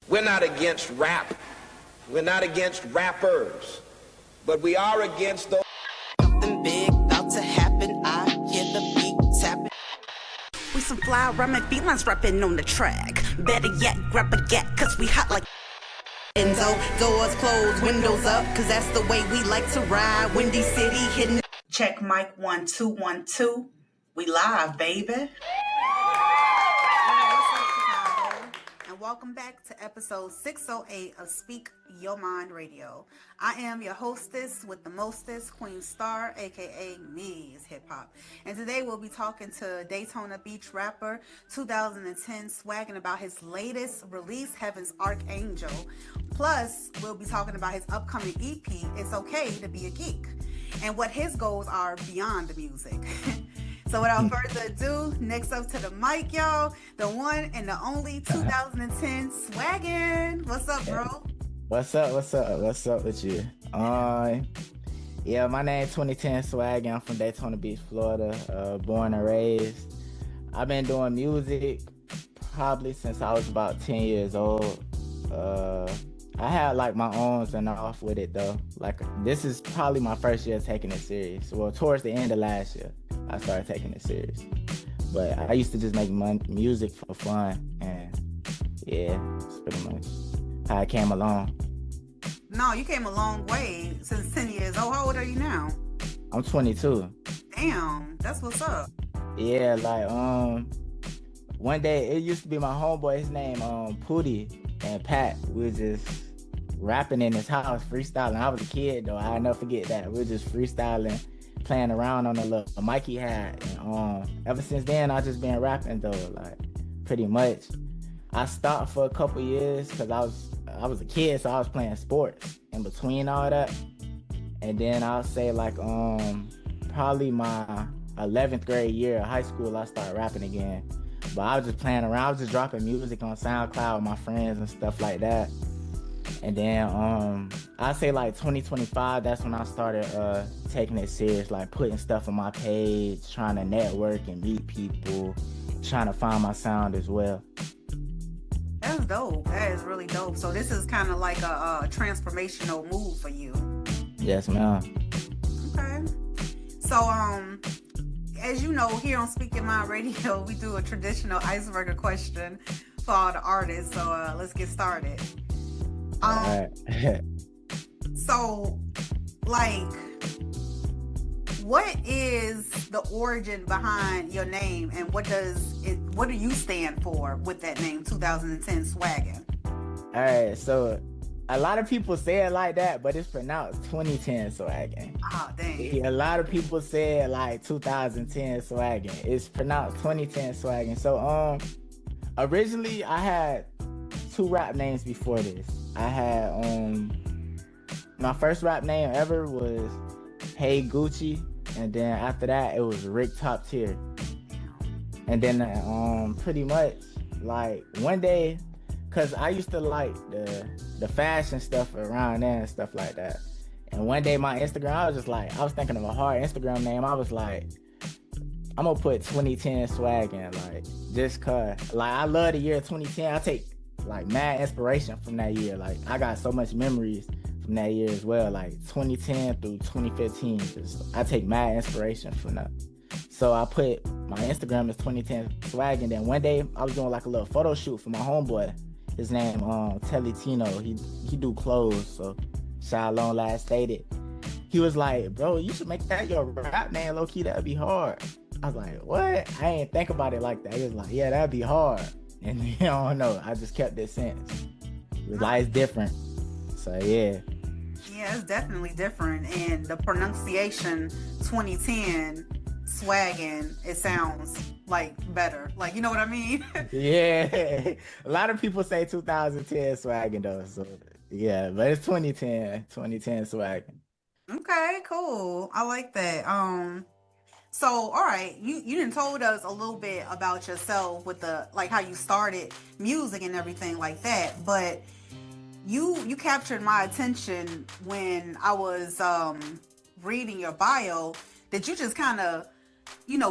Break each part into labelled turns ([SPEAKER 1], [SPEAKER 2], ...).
[SPEAKER 1] We're not against rap. We're not against rappers. But we are against those.
[SPEAKER 2] Something big about to happen. I hear the beat tapping. We some fly rhyming felines rapping on the track. Better yet, grab a gat, cause we hot like Enzo. Doors closed, windows up, cause that's the way we like to ride. Windy City hitting. Check mic 1 2 1 2. We live, baby. And welcome back to episode 608 of Speak Your Mind Radio. I am your hostess with the mostest, Queen Star, aka MzHipHop. And today we'll be talking to Daytona Beach rapper 2010 swaggin about his latest release, Heaven's Archangel. Plus, we'll be talking about his upcoming EP, It's Okay to Be a Geek, and what his goals are beyond the music. So without further ado, next up to the mic, y'all, the one and the only 2010 swaggin. What's up, bro?
[SPEAKER 3] What's up with you? Yeah, my name 2010 swaggin. I'm from Daytona Beach, Florida, born and raised. I've been doing music probably since I was about 10 years old. I had like my ons and off with it though. Like this is probably my first year taking it serious. Well, towards the end of last year, I started taking it serious. But I used to just make music for fun, and yeah, it's pretty much how I came along.
[SPEAKER 2] No, you came a long way since 10 years old. How old are you now?
[SPEAKER 3] I'm 22.
[SPEAKER 2] Damn, that's what's up.
[SPEAKER 3] Yeah, like one day it used to be my homeboy. His name Pootie and Pat. We was just rapping in his house, freestyling. I was a kid though. I'll never forget that. We were just freestyling, playing around on the little mic he had. And ever since then, I just been rapping though, like pretty much. I stopped for a couple years because I was a kid, so I was playing sports in between all that. And then I'll say like probably my 11th grade year of high school, I started rapping again. But I was just playing around. I was just dropping music on SoundCloud with my friends and stuff like that. And then I say like 2025, that's when I started taking it serious, like putting stuff on my page, trying to network and meet people, trying to find my sound as well.
[SPEAKER 2] That's dope. That is really dope. So this is kind of like a transformational move for you.
[SPEAKER 3] Yes, ma'am.
[SPEAKER 2] Okay. So as you know, here on Speak Your Mind Radio, we do a traditional icebreaker question for all the artists. So let's get started.
[SPEAKER 3] All right.
[SPEAKER 2] So, like, what is the origin behind your name, and what do you stand for with that name, 2010 swaggin?
[SPEAKER 3] All right, so a lot of people say it like that, but it's pronounced 2010 swaggin.
[SPEAKER 2] Oh, dang.
[SPEAKER 3] A lot of people say it like 2010 swaggin. It's pronounced 2010 swaggin. So originally I had 2 rap names before this. I had my first rap name ever was Hey Gucci, and then after that it was Rick Top Tier. And then pretty much like one day, cause I used to like the fashion stuff around there and stuff like that. And one day my Instagram, I was thinking of a hard Instagram name. I was like, I'm gonna put 2010 swaggin, like just cause like I love the year 2010. I take like mad inspiration from that year. Like I got so much memories from that year as well, like 2010 through 2015. I take mad inspiration from that. So I put my Instagram as 2010 swaggin. Then one day I was doing like a little photo shoot for my homeboy. His name Telitino. He do clothes, so Shalom last stated. He was like, bro, you should make that your rap name, low key, that'd be hard. I was like, what? I ain't think about it like that. He was like, yeah, that'd be hard. And I don't know, I just kept it since. It's different. So yeah.
[SPEAKER 2] Yeah, it's definitely different. And the pronunciation 2010 swaggin, it sounds like better. Like, you know what I mean?
[SPEAKER 3] Yeah. A lot of people say 2010 swaggin though. So yeah, but it's 2010 swaggin.
[SPEAKER 2] Okay, cool. I like that. So, all right, you done told us a little bit about yourself with the, like, how you started music and everything like that, but you captured my attention when I was reading your bio, that you just kind of,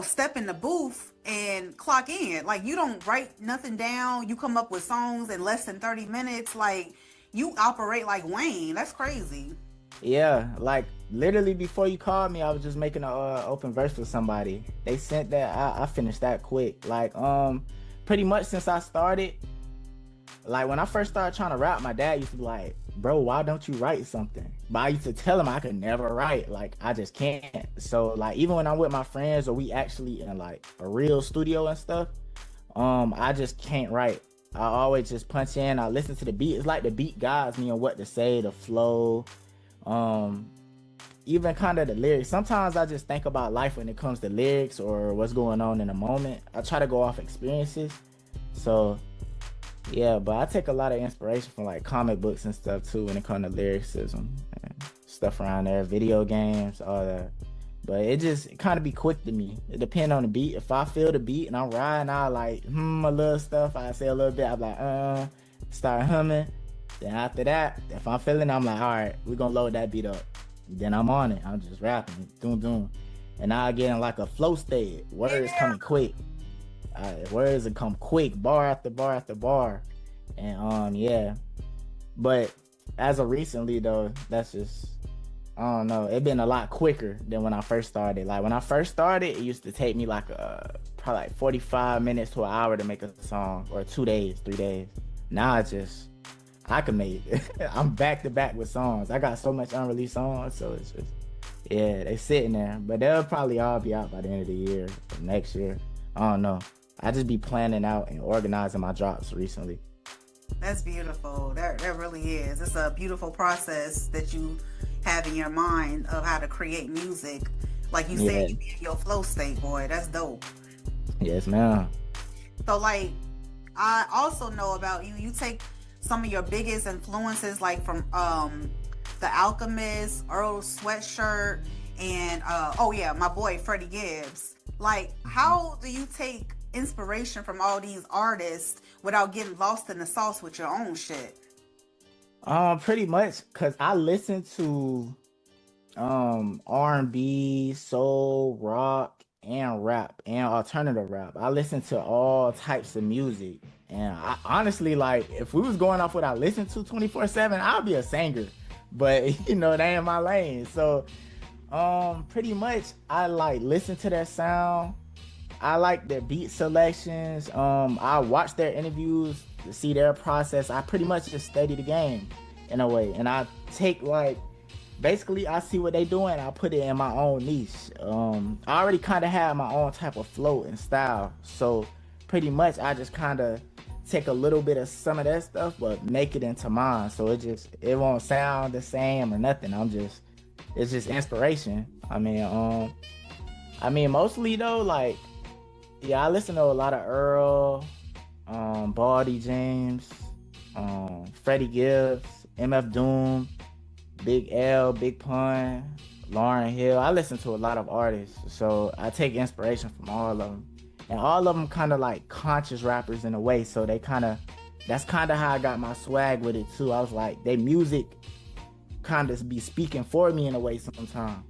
[SPEAKER 2] step in the booth and clock in. Like, you don't write nothing down. You come up with songs in less than 30 minutes. Like, you operate like Wayne. That's crazy.
[SPEAKER 3] Yeah, like literally before you called me, I was just making a open verse with somebody. They sent that. I finished that quick. Like, pretty much since I started, like when I first started trying to rap, my dad used to be like, bro, why don't you write something? But I used to tell him I could never write. Like, I just can't. So like, even when I'm with my friends or we actually in like a real studio and stuff, I just can't write. I always just punch in. I listen to the beat. It's like the beat guides me on what to say, the flow, even kind of the lyrics. Sometimes I just think about life when it comes to lyrics or what's going on in the moment. I try to go off experiences. So yeah, but I take a lot of inspiration from like comic books and stuff too when it comes to lyricism and stuff around there, video games, all that. But it kind of be quick to me. It depends on the beat. If I feel the beat and I'm riding, I like a little stuff. I say a little bit. I'm like, start humming. Then after that, if I'm feeling, I'm like, all right, we're gonna load that beat up. Then I'm on it. I'm just rapping, doom. And I get in like a flow state. Words coming quick. Words will come quick, bar after bar after bar. And yeah. But as of recently though, that's just, I don't know. It been a lot quicker than when I first started. Like when I first started, it used to take me like probably like 45 minutes to an hour to make a song, or 2 days, 3 days. Now I can make it. I'm back to back with songs. I got so much unreleased songs, so it's just, yeah, they sitting there. But they'll probably all be out by the end of the year, or next year. I don't know. I just be planning out and organizing my drops recently.
[SPEAKER 2] That's beautiful. That really is. It's a beautiful process that you have in your mind of how to create music. Like you said, you be in your flow state, boy. That's dope.
[SPEAKER 3] Yes, ma'am.
[SPEAKER 2] So, like, I also know about you. You take some of your biggest influences, like from The Alchemist, Earl Sweatshirt, and my boy Freddie Gibbs. Like, how do you take inspiration from all these artists without getting lost in the sauce with your own shit?
[SPEAKER 3] Pretty much, cause I listen to R&B, soul, rock, and rap, and alternative rap. I listen to all types of music. And I honestly, like, if we was going off what I listen to 24/7, I'd be a singer. But you know, that ain't my lane. So pretty much I like listen to their sound. I like their beat selections. I watch their interviews to see their process. I pretty much just study the game in a way. And I take like, basically I see what they doing, I put it in my own niche. I already kind of have my own type of flow and style. So pretty much I just kind of take a little bit of some of that stuff, but make it into mine. So it won't sound the same or nothing. It's just inspiration. I mean, mostly though, like, yeah, I listen to a lot of Earl, Baldy James, Freddie Gibbs, MF Doom, Big L, Big Pun, Lauryn Hill. I listen to a lot of artists, so I take inspiration from all of them. And all of them kind of like conscious rappers in a way, so that's kind of how I got my swag with it too. I was like, they music kind of be speaking for me in a way sometimes.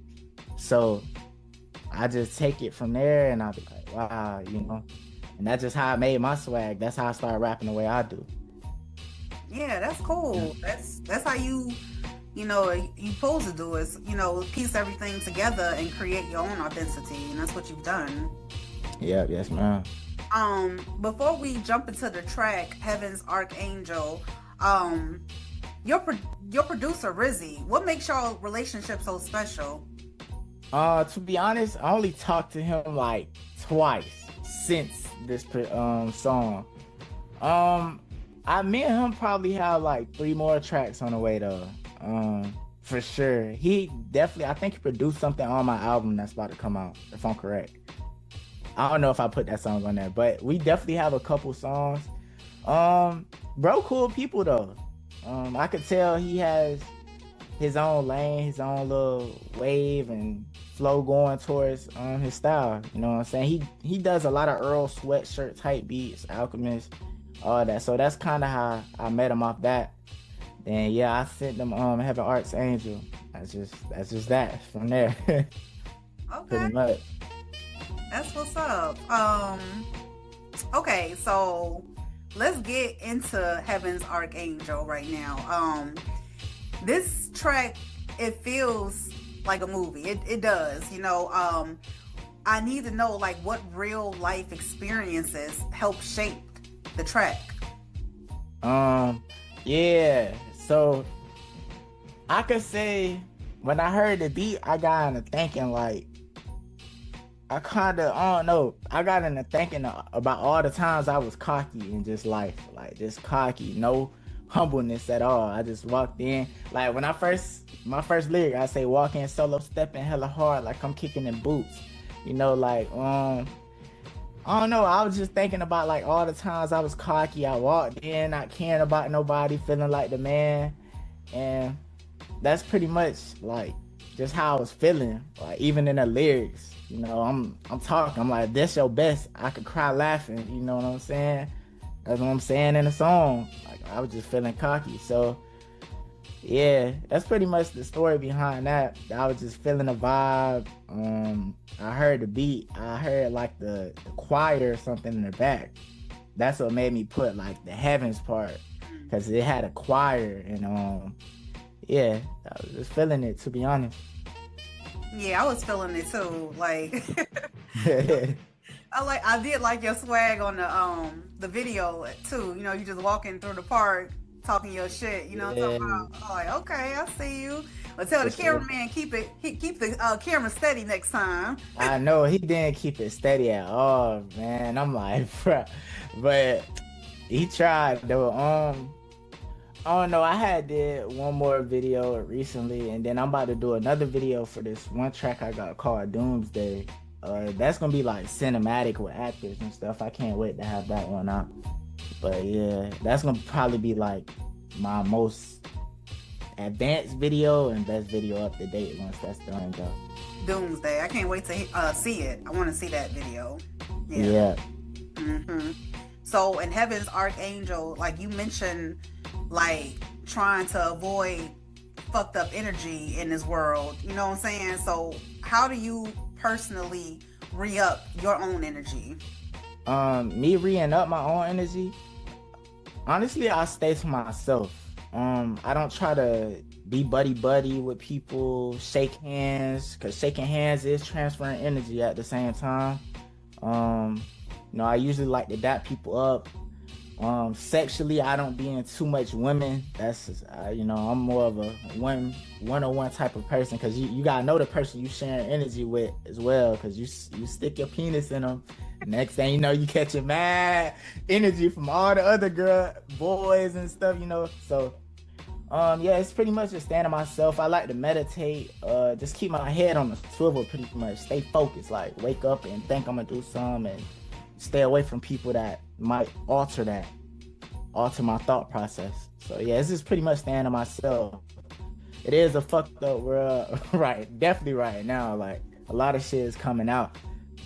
[SPEAKER 3] So I just take it from there and I'll be like, wow, you know. And that's just how I made my swag. That's how I started rapping the way I do.
[SPEAKER 2] Yeah, that's cool. That's how you supposed to do is, piece everything together and create your own identity. And that's what you've done.
[SPEAKER 3] Yeah, yes, ma'am.
[SPEAKER 2] Before we jump into the track, Heaven's Archangel, your producer, Rizzy, what makes your relationship so special?
[SPEAKER 3] To be honest, I only talked to him like twice since this song. Me and him probably have like 3 more tracks on the way though. For sure. He definitely, I think he produced something on my album that's about to come out, if I'm correct. I don't know if I put that song on there, but we definitely have a couple songs. Bro, cool people though. I could tell he has his own lane, his own little wave and flow going towards his style. You know what I'm saying? He does a lot of Earl Sweatshirt type beats, Alchemist, all that. So that's kind of how I met him off that. Then yeah, I sent them Heaven Archangel. That's just that from there.
[SPEAKER 2] Okay.
[SPEAKER 3] Pretty much.
[SPEAKER 2] That's what's up. Okay, so let's get into Heaven's Archangel right now. This track, it feels like a movie. It does, you know. I need to know like what real life experiences helped shape the track.
[SPEAKER 3] Yeah. So I could say when I heard the beat, I got into thinking like I don't know. I got into thinking about all the times I was cocky in just life, like just cocky, no humbleness at all. I just walked in, like when my first lyric, I say walk in solo, stepping hella hard, like I'm kicking in boots, you know, like I don't know. I was just thinking about like all the times I was cocky. I walked in, not caring about nobody, feeling like the man, and that's pretty much like just how I was feeling. Like even in the lyrics, you know, I'm talking. I'm like, "This your best." I could cry laughing. You know what I'm saying? That's what I'm saying in the song. Like I was just feeling cocky. So yeah, that's pretty much the story behind that. I was just feeling the vibe. I heard the beat. I heard like the choir or something in the back. That's what made me put like the heavens part, because it had a choir, and yeah, I was just feeling it, to be honest.
[SPEAKER 2] Yeah, I was feeling it too. Like I did like your swag on the video too. You know, you just walking through the park talking your shit, you know what I'm talking about? I'm like, okay, I see you. But tell the cameraman keep the camera steady next time.
[SPEAKER 3] I know he didn't keep it steady at all, man. I'm like, bruh. But he tried though. I don't know. I did one more video recently, and then I'm about to do another video for this one track I got called Doomsday. That's gonna be like cinematic with actors and stuff. I can't wait to have that one out. But yeah, that's gonna probably be like my most advanced video and best video up to date once that's done, though.
[SPEAKER 2] Doomsday. I can't wait to see it. I want to see that video.
[SPEAKER 3] Yeah.
[SPEAKER 2] So in Heaven's Archangel, like you mentioned, like trying to avoid fucked up energy in this world. You know what I'm saying? So how do you personally re-up your own energy?
[SPEAKER 3] Me re-ing up my own energy, honestly, I stay to myself. I don't try to be buddy with people, shake hands, because shaking hands is transferring energy at the same time. You know, I usually like to dap people up. Sexually, I don't be in too much women. That's just, you know, I'm more of a one-on-one type of person, because you gotta know the person you sharing energy with as well, because you stick your penis in them. Next thing you know, you catching mad energy from all the other boys and stuff, you know. So yeah, it's pretty much just standing myself. I like to meditate, just keep my head on the swivel, pretty much stay focused, like wake up and think I'm gonna do something, and stay away from people that might alter my thought process. So yeah, it's just pretty much staying to myself. It is a fucked up world right, definitely right now. Like a lot of shit is coming out.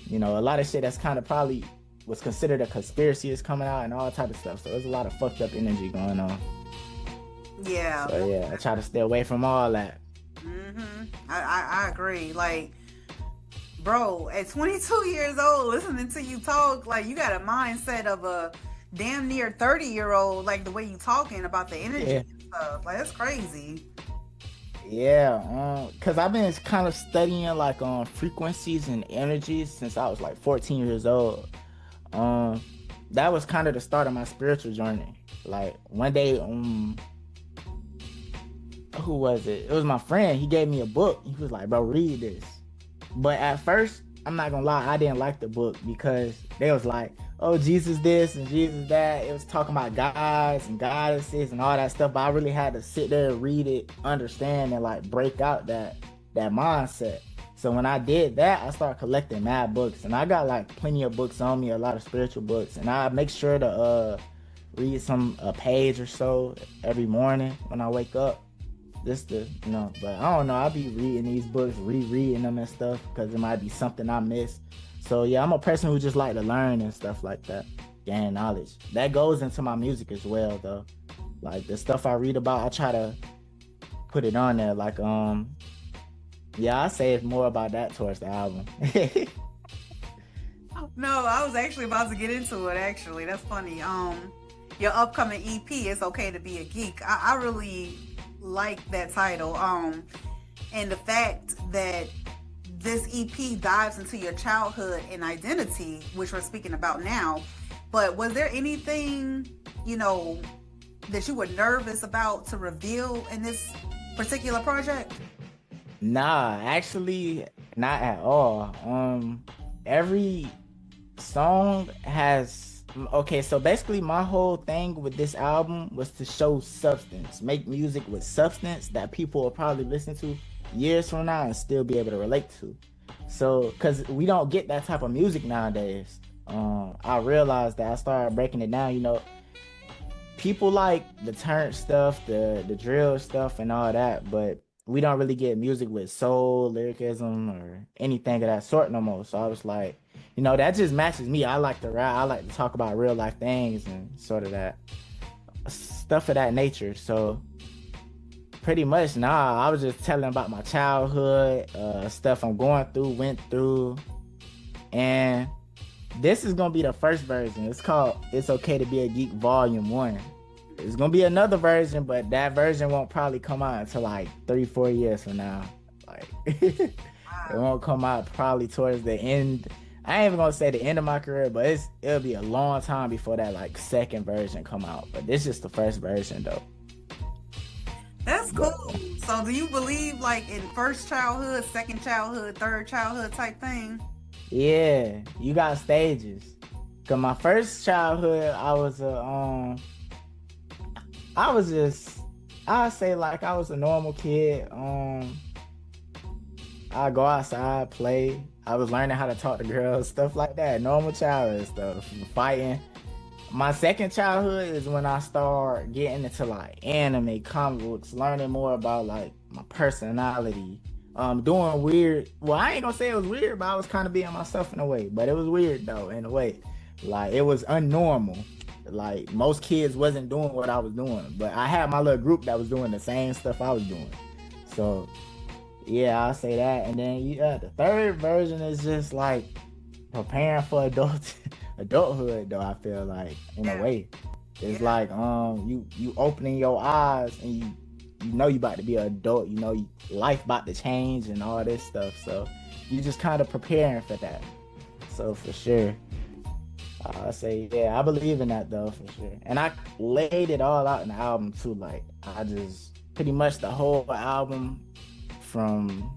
[SPEAKER 3] You know, a lot of shit that's kind of probably was considered a conspiracy is coming out and all type of stuff. So there's a lot of fucked up energy going on.
[SPEAKER 2] Yeah.
[SPEAKER 3] So yeah, I try to stay away from all that.
[SPEAKER 2] I agree. Like, bro, at 22 years old, listening to you talk, like you got a mindset of a damn near 30-year-old, like the way you talking about the energy and stuff. Like, that's crazy.
[SPEAKER 3] Yeah, cause I've been kind of studying like frequencies and energies since I was like 14 years old. That was kind of the start of my spiritual journey. Like one day, who was it? It was my friend. He gave me a book. He was like, "Bro, read this." But at first, I'm not gonna lie, I didn't like the book, because they was like, "Oh, Jesus this and Jesus that." It was talking about gods and goddesses and all that stuff. But I really had to sit there and read it, understand, and like break out that mindset. So when I did that, I started collecting mad books, and I got like plenty of books on me, a lot of spiritual books, and I make sure to read a page or so every morning when I wake up. Just to, you know, but I don't know, I'll be reading these books, rereading them and stuff, because it might be something I missed. So yeah, I'm a person who just like to learn and stuff like that, gain knowledge. That goes into my music as well, though. Like the stuff I read about, I try to put it on there. Like yeah, I say it's more about that towards the album.
[SPEAKER 2] No, I was actually about to get into it. Actually, that's funny. Your upcoming EP, "It's Okay to Be a Geek." I really like that title. And the fact that this EP dives into your childhood and identity, which we're speaking about now. But was there anything, that you were nervous about to reveal in this particular project?
[SPEAKER 3] Nah, actually, not at all. Every song has okay. So basically, my whole thing with this album was to show substance, make music with substance that people will probably listen to years from now and still be able to relate to. So, cause we don't get that type of music nowadays. I realized that I started breaking it down. People like the turn stuff, the drill stuff, and all that, but we don't really get music with soul, lyricism, or anything of that sort no more. So I was like, that just matches me. I like to rap. I like to talk about real life things and sort of that stuff of that nature. So pretty much, I was just telling about my childhood, stuff I'm went through, and this is gonna be the first version. It's called "It's Okay to Be a Geek Volume 1." It's gonna be another version, but that version won't probably come out until like 3-4 years from now. Like it won't come out probably towards the end. I ain't even gonna say the end of my career, but it'll be a long time before that like second version come out. But this is the first version though.
[SPEAKER 2] That's cool. So do you believe like in first childhood, second childhood, third childhood type thing?
[SPEAKER 3] Yeah, you got stages. Cause my first childhood, I was I'd say like I was a normal kid. I go outside, play. I was learning how to talk to girls, stuff like that. Normal childhood stuff, fighting. My second childhood is when I start getting into like anime, comic books, learning more about like my personality. Doing weird. Well, I ain't gonna say it was weird, but I was kind of being myself in a way. But it was weird though, in a way. Like it was unnormal. Like most kids wasn't doing what I was doing, but I had my little group that was doing the same stuff I was doing. So yeah, I'll say that. And then the third version is just like preparing for adulthood though. I feel like in a way, it's like you opening your eyes and you about to be an adult. Life about to change and all this stuff. So you just kind of preparing for that. So for sure, I say I believe in that though for sure. And I laid it all out in the album too. Like I just pretty much the whole album from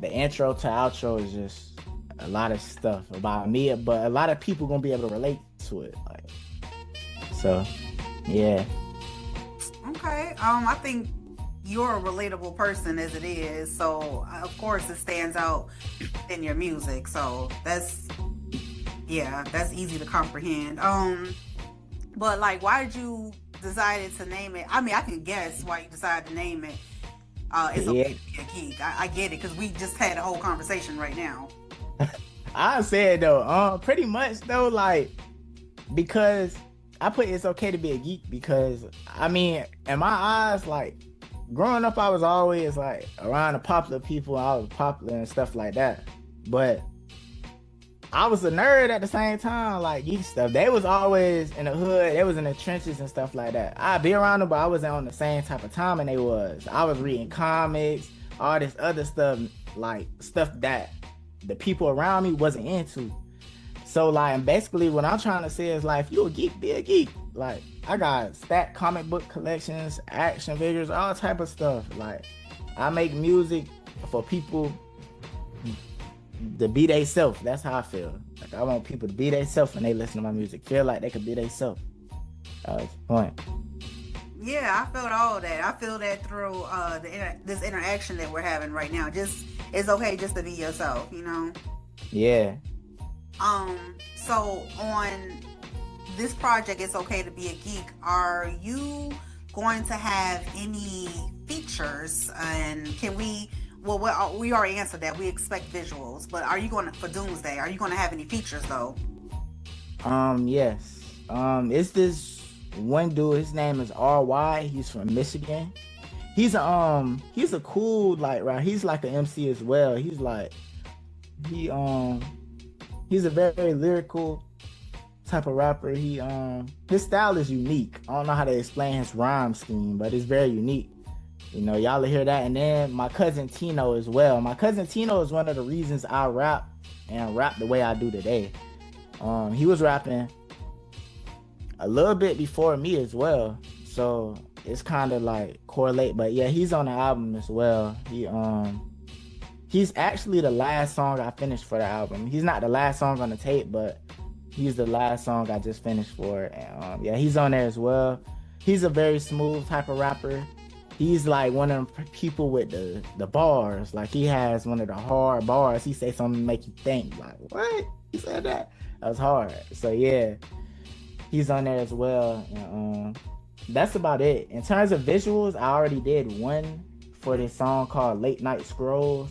[SPEAKER 3] the intro to outro is just a lot of stuff about me, but a lot of people gonna be able to relate to it. Like so, yeah.
[SPEAKER 2] Okay. I think you're a relatable person as it is, so of course it stands out in your music. So that's easy to comprehend. But like, why did you decided to name it? I mean, I can guess why you decided to name it. It's okay to be a geek. I get it because we just had a whole conversation right now.
[SPEAKER 3] I said though, pretty much though, like because I put "It's Okay to Be a Geek" because I mean, in my eyes, like growing up, I was always like around the popular people. I was popular and stuff like that, but I was a nerd at the same time, like geek stuff. They was always in the hood. They was in the trenches and stuff like that. I'd be around them, but I wasn't on the same type of time and they was. I was reading comics, all this other stuff, like stuff that the people around me wasn't into. So like basically what I'm trying to say is like, if you a geek, be a geek. Like I got stacked comic book collections, action figures, all type of stuff. Like I make music for people to be they self. That's how I feel. Like I want people to be they self when they listen to my music. Feel like they could be they self. That's the point.
[SPEAKER 2] Yeah, I felt all that. I feel that through this interaction that we're having right now. Just it's okay just to be yourself, you know.
[SPEAKER 3] Yeah.
[SPEAKER 2] So on this project, "It's Okay to Be a Geek," are you going to have any features? And can we? Well, we already answered that. We expect visuals, but are you going to, for Doomsday? Are you going to have any features though?
[SPEAKER 3] Yes. It's this one dude. His name is RY. He's from Michigan. He's a cool, like, right. He's like an MC as well. He's like, He's a very lyrical type of rapper. His style is unique. I don't know how to explain his rhyme scheme, but it's very unique. You know, y'all will hear that. And then my cousin Tino as well. My cousin Tino is one of the reasons I rap the way I do today. He was rapping a little bit before me as well, so it's kind of like correlate. But yeah, he's on the album as well. He's actually the last song I finished for the album. He's not the last song on the tape, but he's the last song I just finished for. And yeah, he's on there as well. He's a very smooth type of rapper. He's like one of them people with the bars. Like, he has one of the hard bars. He say something to make you think, like, what? He said that? That was hard. So yeah, he's on there as well. And that's about it. In terms of visuals, I already did one for this song called Late Night Scrolls.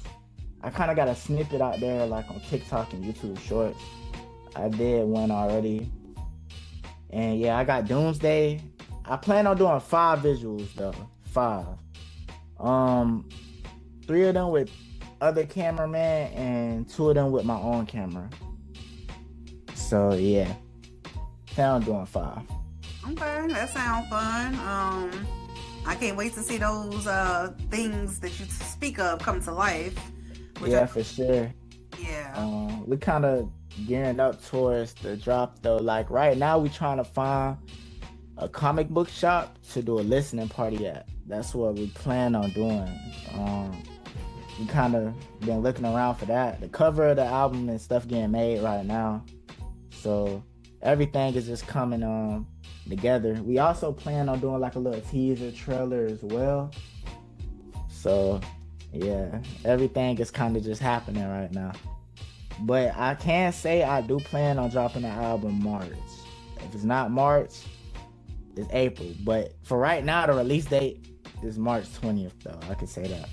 [SPEAKER 3] I kind of got a snippet out there like on TikTok and YouTube Shorts. I did one already. And yeah, I got Doomsday. I plan on doing 5 visuals though. 5. 3 of them with other cameraman and 2 of them with my own camera. So yeah, plan on doing 5.
[SPEAKER 2] Okay, that sounds fun. I can't wait to see those things that you speak of come to life.
[SPEAKER 3] Yeah, for sure.
[SPEAKER 2] Yeah.
[SPEAKER 3] We kind of gearing up towards the drop though. Like right now, we trying to find a comic book shop to do a listening party at. That's what we plan on doing. We kind of been looking around for that. The cover of the album and stuff getting made right now, so everything is just coming together. We also plan on doing like a little teaser trailer as well. So yeah, everything is kind of just happening right now. But I can say I do plan on dropping the album March. If it's not March, it's April. But for right now, the release date is March 20th though. I can say that.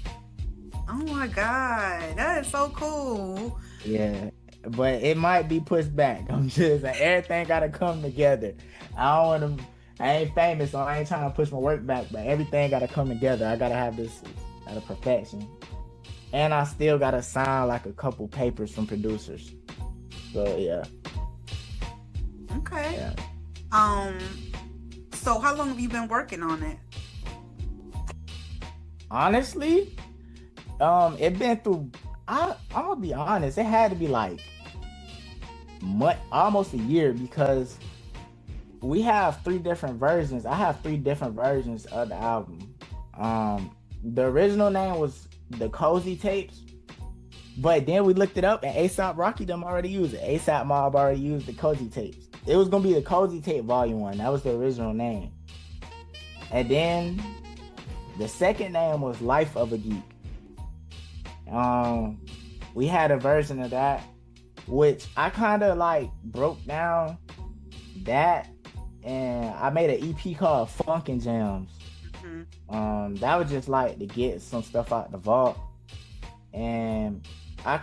[SPEAKER 2] Oh my God, that is so cool.
[SPEAKER 3] Yeah, but it might be pushed back. I'm just like, everything gotta come together. I ain't famous, so I ain't trying to push my work back, but everything gotta come together. I gotta have this at a perfection. And I still gotta sign like a couple papers from producers. So yeah.
[SPEAKER 2] Okay.
[SPEAKER 3] Yeah.
[SPEAKER 2] So how long have you been working on it?
[SPEAKER 3] Honestly, it been through, I'm gonna be honest, it had to be like almost a year, because we have 3 different versions. I have 3 different versions of the album. The original name was the Cozy Tapes, but then we looked it up and A$AP Rocky them already used it. A$AP Mob already used the Cozy Tapes. It was gonna be the Cozy Tape Volume 1. That was the original name. And then the second name was Life of a Geek. We had a version of that, which I kind of like broke down that, and I made an EP called Funkin' Jams. That was just like to get some stuff out the vault. And I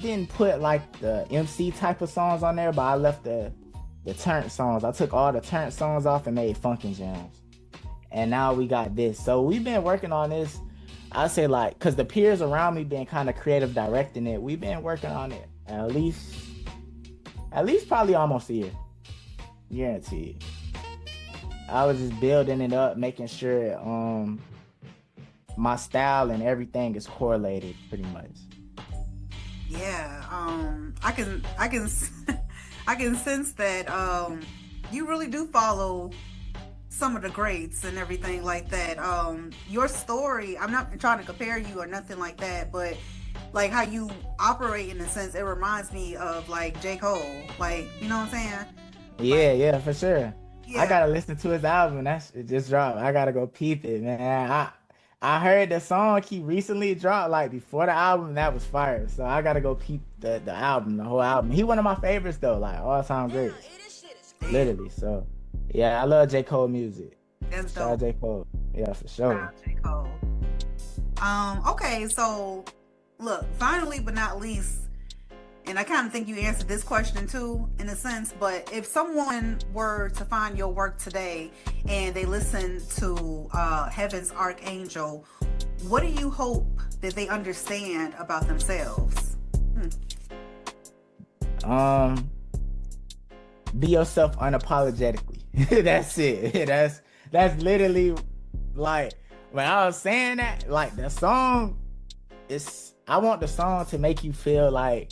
[SPEAKER 3] didn't put like the MC type of songs on there, but I left the turnt songs. I took all the turnt songs off and made Funkin' Jams. And now we got this. So we've been working on this, I say, like, because the peers around me been kind of creative directing it. We've been working on it at least probably almost a year. Guaranteed. I was just building it up, making sure my style and everything is correlated pretty much.
[SPEAKER 2] Yeah, I can I can sense that you really do follow some of the greats and everything like that. Your story, I'm not trying to compare you or nothing like that, but like how you operate, in a sense, it reminds me of like J. Cole. Like, you know what I'm saying?
[SPEAKER 3] Yeah, for sure.
[SPEAKER 2] Yeah.
[SPEAKER 3] I gotta listen to his album. It just dropped. I gotta go peep it, man. I heard the song he recently dropped like before the album. That was fire. So I gotta go peep the album, the whole album. He one of my favorites though, like all time great. Literally. So yeah, I love J. Cole music.
[SPEAKER 2] That's
[SPEAKER 3] Shout out
[SPEAKER 2] dope.
[SPEAKER 3] J. Cole. Yeah, for sure.
[SPEAKER 2] Shout out J. Cole. Okay, so look, finally but not least, and I kind of think you answered this question too, in a sense, but if someone were to find your work today and they listen to Heaven's Archangel, what do you hope that they understand about themselves?
[SPEAKER 3] Be yourself unapologetically. That's it. That's literally like when I was saying that, like the song I want the song to make you feel like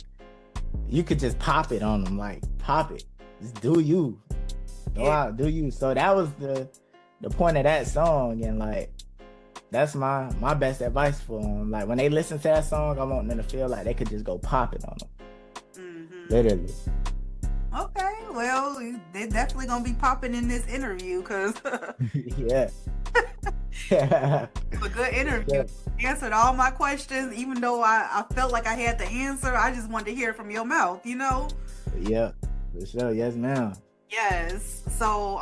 [SPEAKER 3] you could just pop it on them, like pop it. Just do you. Go out, do you. So that was the point of that song, and like that's my best advice for them. Like when they listen to that song, I want them to feel like they could just go pop it on them. Mm-hmm. Literally.
[SPEAKER 2] Okay, well, they're definitely gonna be popping in this interview, cause
[SPEAKER 3] yeah.
[SPEAKER 2] A good interview. Yeah. Answered all my questions, even though I felt like I had the answer. I just wanted to hear it from your mouth, you know?
[SPEAKER 3] Yeah, for sure. Yes, ma'am.
[SPEAKER 2] Yes. So,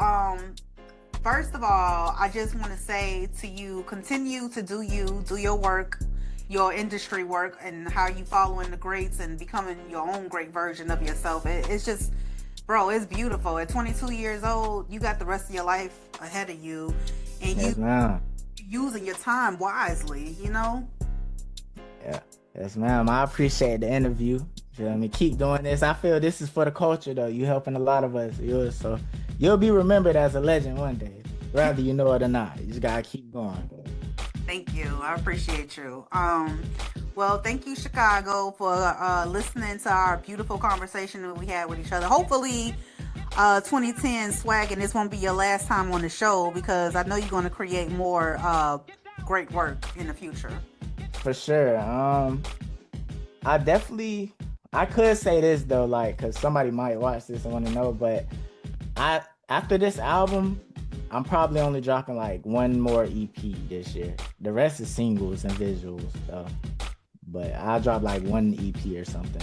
[SPEAKER 2] first of all, I just want to say to you, continue to do your work, your industry work, and how you following the greats and becoming your own great version of yourself. It's just, bro, it's beautiful. At 22 years old, you got the rest of your life ahead of you, and
[SPEAKER 3] yes, ma'am.
[SPEAKER 2] Using your time wisely, you know?
[SPEAKER 3] Yeah. Yes, ma'am. I appreciate the interview. Feel me? Keep doing this. I feel this is for the culture, though. You helping a lot of us. So you'll be remembered as a legend one day, whether you know it or not. You just gotta keep going.
[SPEAKER 2] Thank you. I appreciate you. Well, thank you, Chicago, for listening to our beautiful conversation that we had with each other. Hopefully, 2010 swaggin', this won't be your last time on the show, because I know you're going to create more great work in the future.
[SPEAKER 3] For sure. I could say this though, like, because somebody might watch this and want to know, but after this album, I'm probably only dropping like one more EP this year. The rest is singles and visuals though. But I'll drop like one EP or something.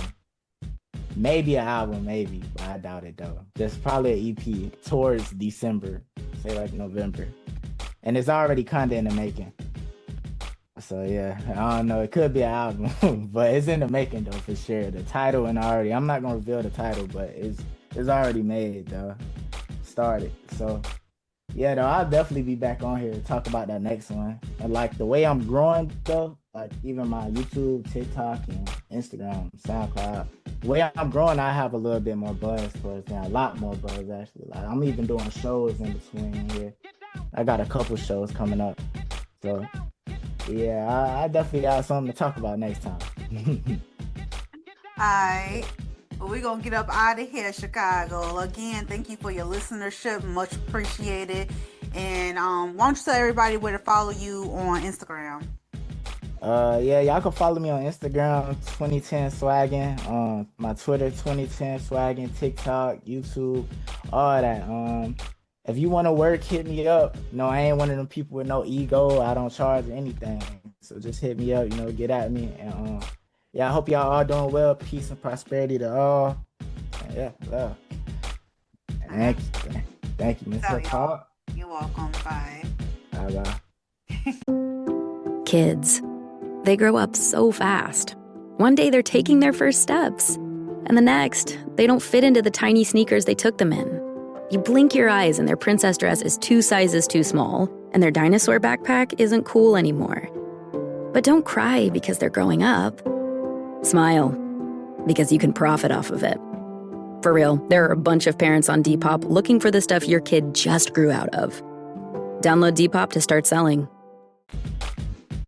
[SPEAKER 3] Maybe an album, maybe, but I doubt it though. Just probably an EP towards December, say like November. And it's already kind of in the making. So yeah, I don't know. It could be an album, but it's in the making though for sure. The title and I'm not gonna reveal the title, but it's already made though. Started. So yeah, though, I'll definitely be back on here to talk about that next one. And like the way I'm growing though, like even my YouTube, TikTok, and Instagram, SoundCloud, the way I'm growing, I have a little bit more buzz towards now. A lot more buzz actually. Like I'm even doing shows in between here. I got a couple shows coming up. So yeah, I definitely got something to talk about next time.
[SPEAKER 2] Alright. Well, we're going to get up out of here, Chicago. Again, thank you for your listenership. Much appreciated. And why don't you tell everybody where to follow you on Instagram?
[SPEAKER 3] Yeah, y'all can follow me on Instagram, 2010swaggin, my Twitter, 2010swaggin, TikTok, YouTube, all that. If you want to work, hit me up. No, I ain't one of them people with no ego. I don't charge anything. So just hit me up, get at me. And yeah, I hope y'all all doing well. Peace and prosperity to all. Yeah, love. Thank you, MzHipHop.
[SPEAKER 2] You're welcome. Bye.
[SPEAKER 3] Bye-bye.
[SPEAKER 4] Kids, they grow up so fast. One day they're taking their first steps, and the next, they don't fit into the tiny sneakers they took them in. You blink your eyes and their princess dress is 2 sizes too small, and their dinosaur backpack isn't cool anymore. But don't cry because they're growing up. Smile, because you can profit off of it. For real, there are a bunch of parents on Depop looking for the stuff your kid just grew out of. Download Depop to start selling.